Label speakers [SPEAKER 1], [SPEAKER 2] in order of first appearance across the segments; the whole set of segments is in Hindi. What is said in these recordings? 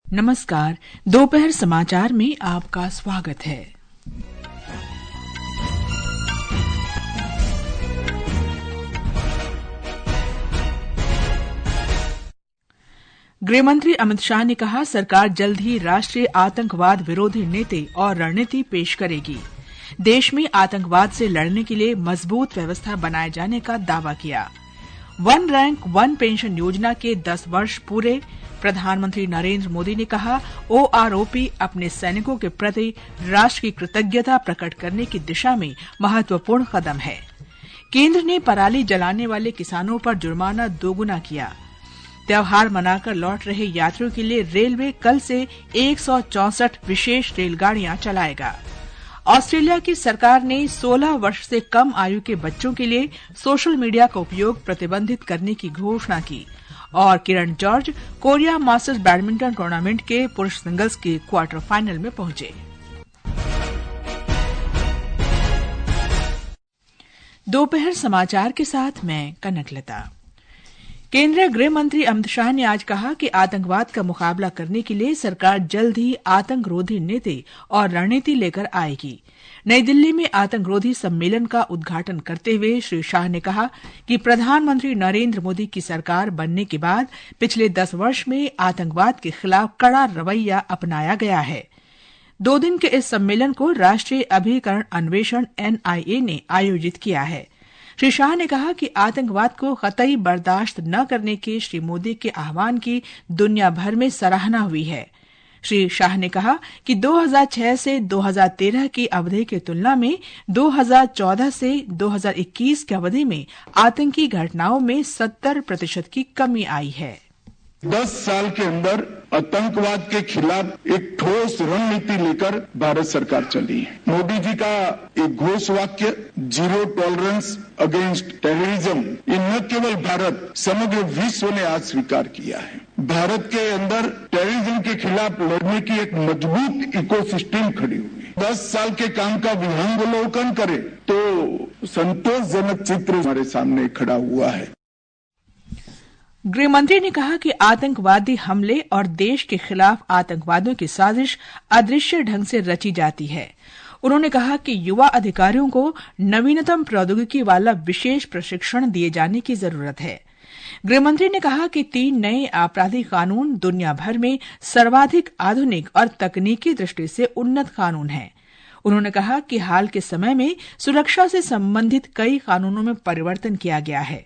[SPEAKER 1] नमस्कार, दोपहर समाचार में आपका स्वागत है। गृहमंत्री अमित शाह ने कहा, सरकार जल्द ही राष्ट्रीय आतंकवाद विरोधी नीति और रणनीति पेश करेगी। देश में आतंकवाद से लड़ने के लिए मजबूत व्यवस्था बनाए जाने का दावा किया। वन रैंक वन पेंशन योजना के 10 वर्ष पूरे। प्रधानमंत्री नरेंद्र मोदी ने कहा, ओआरओपी अपने सैनिकों के प्रति राष्ट्र की कृतज्ञता प्रकट करने की दिशा में महत्वपूर्ण कदम है। केंद्र ने पराली जलाने वाले किसानों पर जुर्माना दोगुना किया। त्योहार मनाकर लौट रहे यात्रियों के लिए रेलवे कल से 164 विशेष रेलगाड़ियां चलाएगा। ऑस्ट्रेलिया की सरकार ने 16 वर्ष से कम आयु के बच्चों के लिए सोशल मीडिया का उपयोग प्रतिबंधित करने की घोषणा की। और Kiran George Korea masters badminton tournament के पुरुष सिंगल्स के क्वार्टर फाइनल में पहुंचे। दोपहर समाचार के साथ मैं कनकलता। केंद्रीय गृह मंत्री अमित शाह ने आज कहा कि आतंकवाद का मुकाबला करने के लिए सरकार जल्द ही आतंकरोधी नीति और रणनीति लेकर आएगी। नई दिल्ली में आतंकरोधी सम्मेलन का उद्घाटन करते हुए श्री शाह ने कहा कि प्रधानमंत्री नरेंद्र मोदी की सरकार बनने के बाद पिछले 10 वर्ष में आतंकवाद के खिलाफ कड़ा रवैया अपनाया गया है। 2 दिन के इस सम्मेलन को राष्ट्रीय अभिकरण अन्वेषण NIA ने आयोजित किया है। श्री शाह ने कहा कि आतंकवाद को कतई बर्दाश्त न करने के श्री मोदी के आह्वान की दुनिया भर में सराहना हुई है। श्री शाह ने कहा कि 2006 से 2013 की अवधि की तुलना में 2014 से 2021 की अवधि में आतंकी घटनाओं में 70% की कमी आई है।
[SPEAKER 2] 10 साल के अंदर आतंकवाद के खिलाफ एक ठोस रणनीति लेकर भारत सरकार चली है। मोदी जी का एक घोष वाक्य जीरो टॉलरेंस अगेंस्ट टेररिज्म, ये न केवल भारत समग्र विश्व ने आज स्वीकार किया है। भारत के अंदर टेररिज्म के खिलाफ लड़ने की एक मजबूत इकोसिस्टम खड़ी हुई है। 10 साल के काम का विहंगावलोकन करें तो संतोषजनक चित्र हमारे सामने खड़ा हुआ है।
[SPEAKER 1] गृहमंत्री ने कहा कि आतंकवादी हमले और देश के खिलाफ आतंकवादियों की साजिश अदृश्य ढंग से रची जाती है। उन्होंने कहा कि युवा अधिकारियों को नवीनतम प्रौद्योगिकी वाला विशेष प्रशिक्षण दिए जाने की जरूरत है। गृहमंत्री ने कहा कि 3 नए आपराधिक कानून दुनिया भर में सर्वाधिक आधुनिक और तकनीकी दृष्टि से उन्नत कानून हैं। उन्होंने कहा कि हाल के समय में सुरक्षा से संबंधित कई कानूनों में परिवर्तन किया गया है।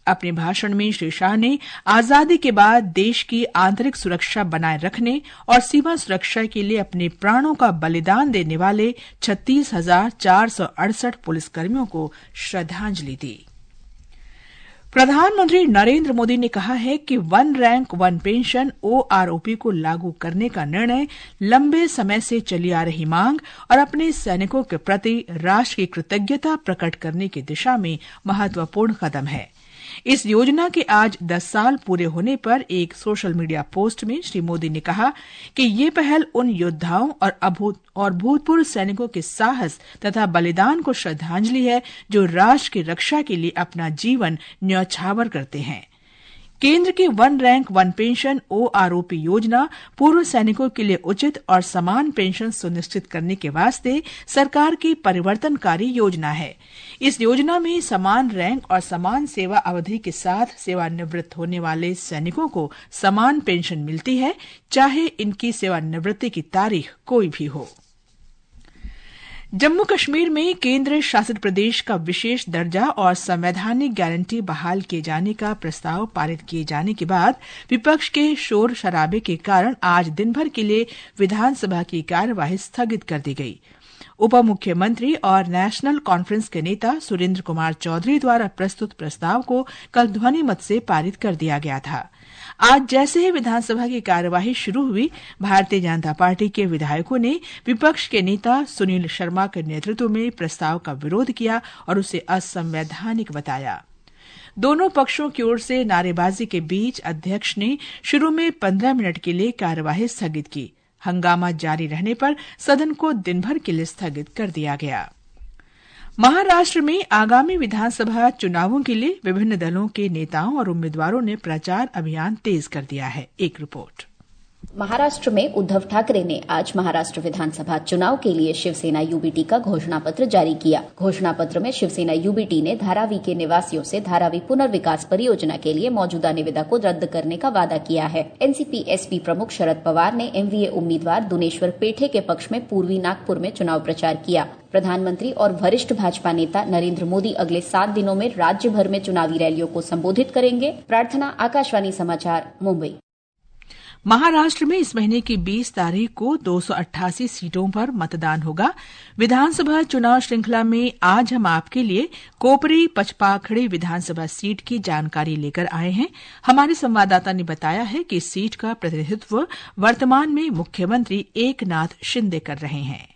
[SPEAKER 1] अपने भाषण में श्री शाह ने आजादी के बाद देश की आंतरिक सुरक्षा बनाए रखने और सीमा सुरक्षा के लिए अपने प्राणों का बलिदान देने वाले 36,468 पुलिसकर्मियों को श्रद्धांजलि दी। प्रधानमंत्री नरेंद्र मोदी ने कहा है कि one rank one pension OROP को लागू करने का निर्णय लंबे समय से चली आ रही मांग और अपने सैनिकों के प्रति राष्ट्र की कृतज्ञता प्रकट करने की दिशा में महत्वपूर्ण कदम है। इस योजना के आज 10 साल पूरे होने पर एक सोशल मीडिया पोस्ट में श्री मोदी ने कहा कि ये पहल उन योद्धाओं और भूतपूर्व सैनिकों के साहस तथा बलिदान को श्रद्धांजलि है जो राष्ट्र की रक्षा के लिए अपना जीवन न्यौछावर करते हैं। केंद्र की one rank one pension OROP योजना पूर्व सैनिकों के लिए उचित और समान पेंशन सुनिश्चित करने के वास्ते सरकार की परिवर्तनकारी योजना है। इस योजना में समान रैंक और समान सेवा अवधि के साथ सेवानिवृत्त होने वाले सैनिकों को समान पेंशन मिलती है, चाहे इनकी सेवानिवृत्ति की तारीख कोई भी हो। जम्मू कश्मीर में केंद्र शासित प्रदेश का विशेष दर्जा और संवैधानिक गारंटी बहाल किए जाने का प्रस्ताव पारित किए जाने के बाद विपक्ष के शोर शराबे के कारण आज दिन भर के लिए विधानसभा की कार्यवाही स्थगित कर दी गई। उप मुख्यमंत्री और नेशनल कॉन्फ्रेंस के नेता सुरेंद्र कुमार चौधरी द्वारा प्रस्तुत प्रस्ताव को कल ध्वनिमत से पारित कर दिया गया था। आज जैसे ही विधानसभा की कार्यवाही शुरू हुई, भारतीय जनता पार्टी के विधायकों ने विपक्ष के नेता सुनील शर्मा के नेतृत्व में प्रस्ताव का विरोध किया और उसे असंवैधानिक बताया। दोनों पक्षों की ओर से नारेबाजी के बीच अध्यक्ष ने शुरू में 15 मिनट के लिए कार्यवाही स्थगित की। हंगामा जारी रहने पर सदन को दिन भर के लिए स्थगित कर दिया गया। महाराष्ट्र में आगामी विधानसभा चुनावों के लिए विभिन्न दलों के नेताओं और उम्मीदवारों ने प्रचार अभियान तेज कर दिया है। एक रिपोर्ट।
[SPEAKER 3] महाराष्ट्र में उद्धव ठाकरे ने आज महाराष्ट्र विधानसभा चुनाव के लिए शिवसेना यूबीटी का घोषणा पत्र जारी किया। घोषणा पत्र में शिवसेना यूबीटी ने धारावी के निवासियों से धारावी पुनर्विकास परियोजना के लिए मौजूदा निविदा को रद्द करने का वादा किया है। एनसीपी एसपी प्रमुख शरद पवार ने एमवीए उम्मीदवार दुनेश्वर पेठे के पक्ष में पूर्वी नागपुर में चुनाव प्रचार किया। प्रधानमंत्री और वरिष्ठ भाजपा नेता नरेंद्र मोदी अगले 7 दिनों में राज्य भर में चुनावी रैलियों को संबोधित करेंगे। प्रार्थना, आकाशवाणी समाचार, मुंबई।
[SPEAKER 1] महाराष्ट्र में इस महीने की 20 तारीख को 288 सीटों पर मतदान होगा। विधानसभा चुनाव श्रृंखला में आज हम आपके लिए कोपरी पचपाखड़ी विधानसभा सीट की जानकारी लेकर आए हैं। हमारे संवाददाता ने बताया है कि इस सीट का प्रतिनिधित्व वर्तमान में मुख्यमंत्री एकनाथ शिंदे कर रहे हैं।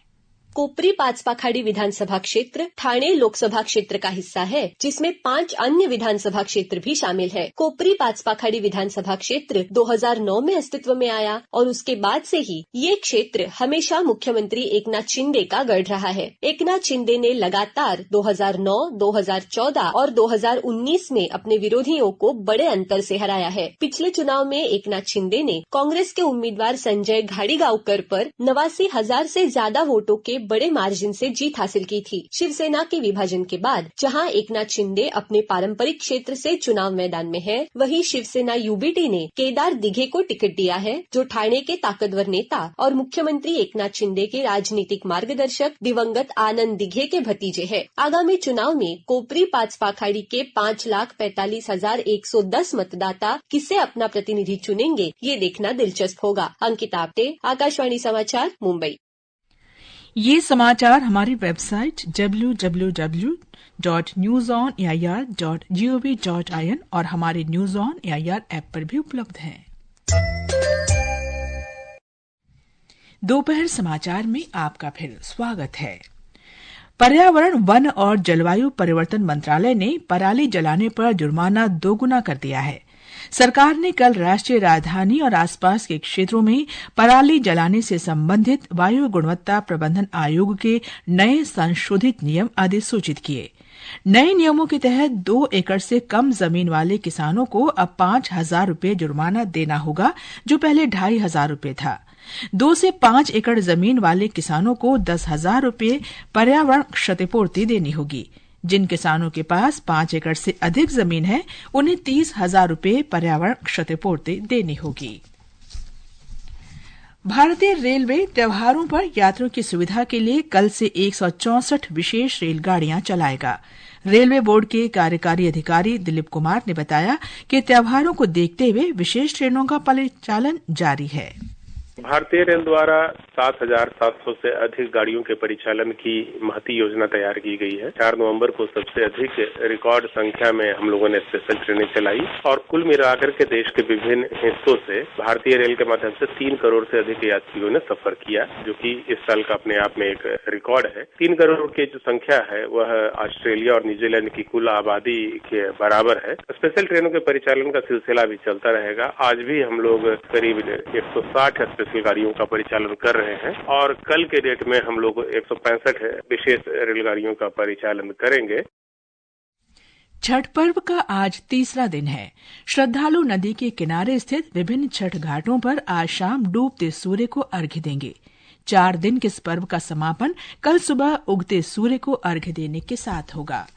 [SPEAKER 4] कोपरी पाचपाखाड़ी विधानसभा क्षेत्र ठाणे लोकसभा क्षेत्र का हिस्सा है, जिसमें 5 अन्य विधानसभा क्षेत्र भी शामिल है। कोपरी पाचपाखाड़ी विधानसभा क्षेत्र 2009 में अस्तित्व में आया और उसके बाद से ही ये क्षेत्र हमेशा मुख्यमंत्री एकनाथ शिंदे का गढ़ रहा है। एकनाथ शिंदे ने लगातार 2009, 2014 और 2019 में अपने विरोधियों को बड़े अंतर से हराया है। पिछले चुनाव में एकनाथ शिंदे ने कांग्रेस के उम्मीदवार संजय घाड़ीगांवकर पर 89,000 से ज्यादा वोटों के बड़े मार्जिन से जीत हासिल की थी। शिवसेना के विभाजन के बाद जहां एकनाथ शिंदे अपने पारंपरिक क्षेत्र से चुनाव मैदान में है, वहीं शिवसेना यूबीटी ने केदार दिघे को टिकट दिया है, जो ठाणे के ताकतवर नेता और मुख्यमंत्री एकनाथ शिंदे के राजनीतिक मार्गदर्शक दिवंगत आनंद दिघे के भतीजे हैं। आगामी चुनाव में कोपरी पाचपाखाड़ी के 5,45,110 मतदाता किसे अपना प्रतिनिधि चुनेंगे, ये देखना दिलचस्प होगा। अंकिता आप्टे, आकाशवाणी समाचार, मुंबई।
[SPEAKER 1] ये समाचार हमारी वेबसाइट www.newsonair.gov.in और हमारे न्यूज ऑन एआईआर ऐप पर भी उपलब्ध हैं। दोपहर समाचार में आपका फिर स्वागत है। पर्यावरण, वन और जलवायु परिवर्तन मंत्रालय ने पराली जलाने पर जुर्माना 2 गुना कर दिया है। सरकार ने कल राष्ट्रीय राजधानी और आसपास के क्षेत्रों में पराली जलाने से संबंधित वायु गुणवत्ता प्रबंधन आयोग के नए संशोधित नियम अधिसूचित किए। नए नियमों के तहत 2 एकड़ से कम जमीन वाले किसानों को अब 5,000 रूपये जुर्माना देना होगा, जो पहले 2,500 रूपये था। 2 से 5 एकड़ जमीन वाले किसानों को 10,000 रूपये पर्यावरण क्षतिपूर्ति देनी होगी। जिन किसानों के पास 5 एकड़ से अधिक जमीन है, उन्हें 30,000 रूपये पर्यावरण क्षतिपूर्ति देनी होगी। भारतीय रेलवे त्योहारों पर यात्रियों की सुविधा के लिए कल से 164 विशेष रेलगाड़ियां चलाएगा। रेलवे बोर्ड के कार्यकारी अधिकारी दिलीप कुमार ने बताया कि त्योहारों को देखते हुए विशेष ट्रेनों का परिचालन जारी है।
[SPEAKER 5] भारतीय रेल द्वारा 7,700 से अधिक गाड़ियों के परिचालन की महती योजना तैयार की गई है। 4 नवंबर को सबसे अधिक रिकॉर्ड संख्या में हम लोगों ने स्पेशल ट्रेनें चलाई और कुल मिलाकर के देश के विभिन्न हिस्सों से भारतीय रेल के माध्यम से 3 करोड़ से अधिक यात्रियों ने सफर किया, जो कि इस साल का अपने आप में एक रिकॉर्ड है। 3 करोड़ की जो संख्या है वह ऑस्ट्रेलिया और न्यूजीलैंड की कुल आबादी के बराबर है। स्पेशल ट्रेनों के परिचालन का सिलसिला भी चलता रहेगा। आज भी हम लोग करीब 160 गाड़ियों का परिचालन कर रहे हैं और कल के डेट में हम लोग 165 विशेष रेलगाड़ियों का परिचालन करेंगे।
[SPEAKER 1] छठ पर्व का आज तीसरा दिन है। श्रद्धालु नदी के किनारे स्थित विभिन्न छठ घाटों पर आज शाम डूबते सूर्य को अर्घ्य देंगे। 4 दिन के इस पर्व का समापन कल सुबह उगते सूर्य को अर्घ्य देने के साथ होगा।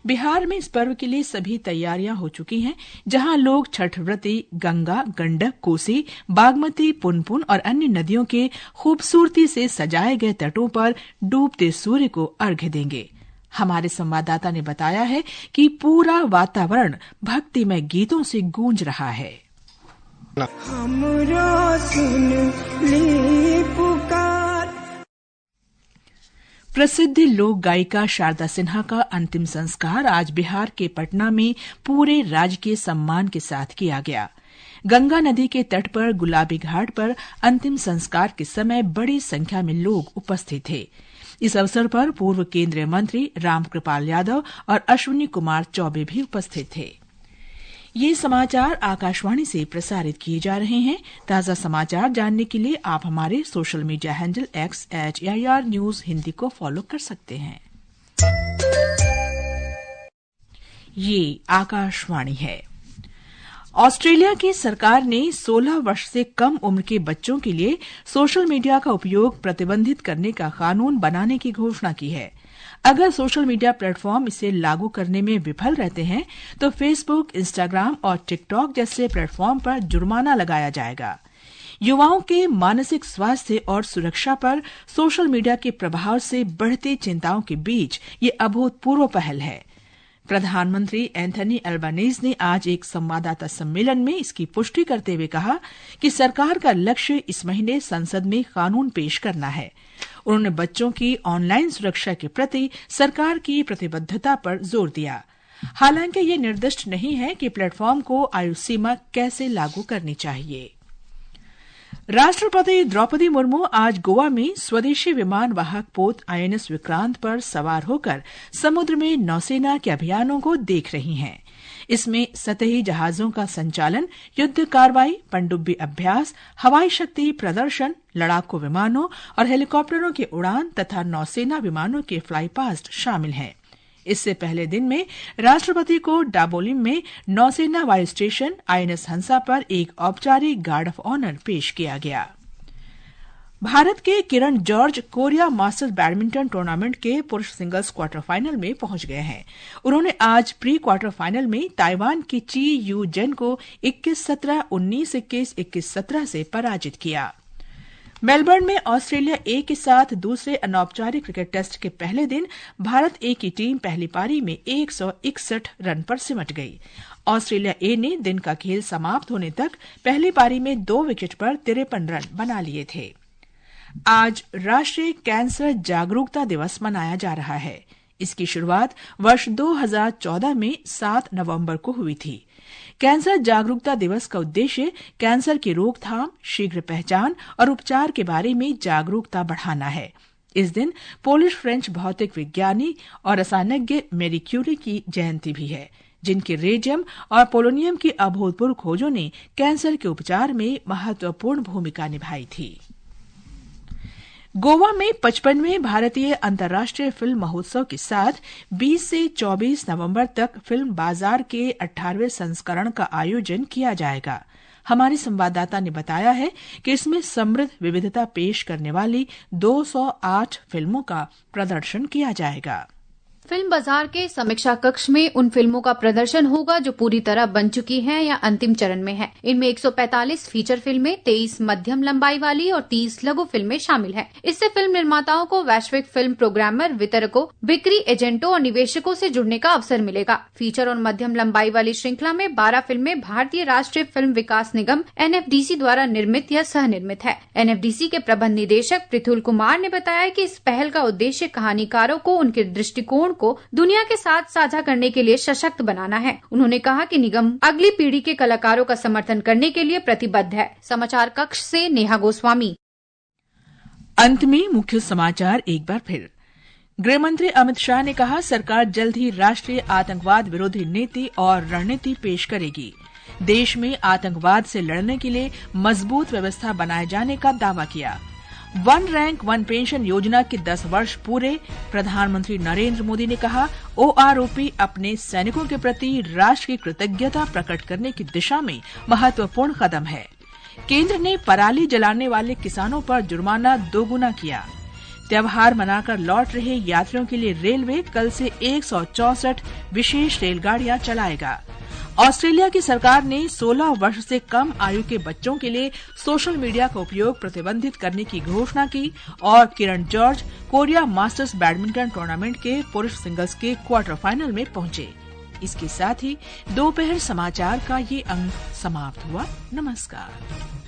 [SPEAKER 1] बिहार में इस पर्व के लिए सभी तैयारियां हो चुकी हैं, जहां लोग छठ व्रती गंगा, गंडक, कोसी, बागमती, पुनपुन और अन्य नदियों के खूबसूरती से सजाए गए तटों पर डूबते सूर्य को अर्घ्य देंगे। हमारे संवाददाता ने बताया है कि पूरा वातावरण भक्तिमय गीतों से गूंज रहा है। हमरा सुन ली पुकार। प्रसिद्ध लोक गायिका शारदा सिन्हा का अंतिम संस्कार आज बिहार के पटना में पूरे राजकीय सम्मान के साथ किया गया। गंगा नदी के तट पर गुलाबी घाट पर अंतिम संस्कार के समय बड़ी संख्या में लोग उपस्थित थे। इस अवसर पर पूर्व केंद्रीय मंत्री रामकृपाल यादव और अश्विनी कुमार चौबे भी उपस्थित थे। ये समाचार आकाशवाणी से प्रसारित किए जा रहे हैं। ताजा समाचार जानने के लिए आप हमारे social media handle @AIR News Hindi को फॉलो कर सकते हैं। ये आकाशवाणी है। ऑस्ट्रेलिया की सरकार ने 16 वर्ष से कम उम्र के बच्चों के लिए सोशल मीडिया का उपयोग प्रतिबंधित करने का कानून बनाने की घोषणा की है। अगर सोशल मीडिया प्लेटफॉर्म इसे लागू करने में विफल रहते हैं तो फेसबुक, इंस्टाग्राम और टिकटॉक जैसे प्लेटफॉर्म पर जुर्माना लगाया जाएगा। युवाओं के मानसिक स्वास्थ्य और सुरक्षा पर सोशल मीडिया के प्रभाव से बढ़ती चिंताओं के बीच ये अभूतपूर्व पहल है। प्रधानमंत्री एंथनी अल्बानीज ने आज एक संवाददाता सम्मेलन में इसकी पुष्टि करते हुए कहा कि सरकार का लक्ष्य इस महीने संसद में कानून पेश करना है। उन्होंने बच्चों की ऑनलाइन सुरक्षा के प्रति सरकार की प्रतिबद्धता पर जोर दिया। हालांकि ये निर्दिष्ट नहीं है कि प्लेटफॉर्म को आयु सीमा कैसे लागू करनी चाहिए। राष्ट्रपति द्रौपदी मुर्मू आज गोवा में स्वदेशी विमान वाहक पोत INS विक्रांत पर सवार होकर समुद्र में नौसेना के अभियानों को देख रही हैं। इसमें सतही जहाजों का संचालन, युद्ध कार्रवाई, पनडुब्बी अभ्यास, हवाई शक्ति प्रदर्शन, लड़ाकू विमानों और हेलीकॉप्टरों की उड़ान तथा नौसेना विमानों के फ्लाई पास्ट शामिल हैं। इससे पहले दिन में राष्ट्रपति को डाबोलिम में नौसेना वायु स्टेशन INS हंसा पर एक औपचारिक गार्ड ऑफ ऑनर पेश किया गया। भारत के Kiran George Korea masters badminton tournament के पुरुष सिंगल्स क्वार्टर फाइनल में पहुंच गए हैं। उन्होंने आज प्री क्वार्टर फाइनल में ताइवान की ची यू जेन को 21-17, 19-21, 21-17 से पराजित किया। मेलबर्न में ऑस्ट्रेलिया ए के साथ दूसरे अनौपचारिक क्रिकेट टेस्ट के पहले दिन भारत ए की टीम पहली पारी में 161 रन पर सिमट गई। ऑस्ट्रेलिया ए ने दिन का खेल समाप्त होने तक पहली पारी में 2 विकेट पर 53 रन बना लिए थे। आज राष्ट्रीय कैंसर जागरूकता दिवस मनाया जा रहा है। इसकी शुरुआत वर्ष 2014 में 7 नवंबर को हुई थी। कैंसर जागरूकता दिवस का उद्देश्य कैंसर की रोकथाम, शीघ्र पहचान और उपचार के बारे में जागरूकता बढ़ाना है। इस दिन पोलिश फ्रेंच भौतिक विज्ञानी और रसायनज्ञ मैरी क्यूरी की जयंती भी है, जिनके रेडियम और पोलोनियम की अभूतपूर्व खोजों ने कैंसर के उपचार में महत्वपूर्ण भूमिका निभाई थी। गोवा में 55वें भारतीय अंतर्राष्ट्रीय फिल्म महोत्सव के साथ 20 से 24 नवंबर तक फिल्म बाजार के 18वें संस्करण का आयोजन किया जाएगा। हमारे संवाददाता ने बताया है कि इसमें समृद्ध विविधता पेश करने वाली 208 फिल्मों का प्रदर्शन किया जाएगा।
[SPEAKER 6] फिल्म बाजार के समीक्षा कक्ष में उन फिल्मों का प्रदर्शन होगा जो पूरी तरह बन चुकी हैं या अंतिम चरण में हैं। इनमें 145 फीचर फिल्में, 23 मध्यम लंबाई वाली और 30 लघु फिल्में शामिल हैं। इससे फिल्म निर्माताओं को वैश्विक फिल्म प्रोग्रामर, वितरकों, बिक्री एजेंटों और निवेशकों से जुड़ने का अवसर मिलेगा। फीचर और मध्यम लंबाई वाली श्रृंखला में 12 फिल्में भारतीय राष्ट्रीय फिल्म विकास निगम NFDC द्वारा निर्मित या सह निर्मित है। NFDC के प्रबंध निदेशक पृथुल कुमार ने बताया कि इस पहल का उद्देश्य कहानीकारों को उनके दृष्टिकोण को दुनिया के साथ साझा करने के लिए सशक्त बनाना है। उन्होंने कहा कि निगम अगली पीढ़ी के कलाकारों का समर्थन करने के लिए प्रतिबद्ध है। समाचार कक्ष से नेहा गोस्वामी।
[SPEAKER 1] अंत में मुख्य समाचार एक बार फिर। गृह मंत्री अमित शाह ने कहा, सरकार जल्द ही राष्ट्रीय आतंकवाद विरोधी नीति और रणनीति पेश करेगी। देश में आतंकवाद से लड़ने के लिए मजबूत व्यवस्था बनाए जाने का दावा किया। वन रैंक वन पेंशन योजना के 10 वर्ष पूरे, प्रधानमंत्री नरेंद्र मोदी ने कहा, OROP अपने सैनिकों के प्रति राष्ट्र की कृतज्ञता प्रकट करने की दिशा में महत्वपूर्ण कदम है। केंद्र ने पराली जलाने वाले किसानों पर जुर्माना 2 गुना किया। त्योहार मनाकर लौट रहे यात्रियों के लिए रेलवे कल से 164 विशेष रेलगाड़ियां चलाएगा। ऑस्ट्रेलिया की सरकार ने 16 वर्ष से कम आयु के बच्चों के लिए सोशल मीडिया का उपयोग प्रतिबंधित करने की घोषणा की और Kiran George Korea masters badminton tournament के पुरुष सिंगल्स के क्वार्टर फाइनल में पहुंचे। इसके साथ ही दोपहर समाचार का ये अंक समाप्त हुआ। नमस्कार।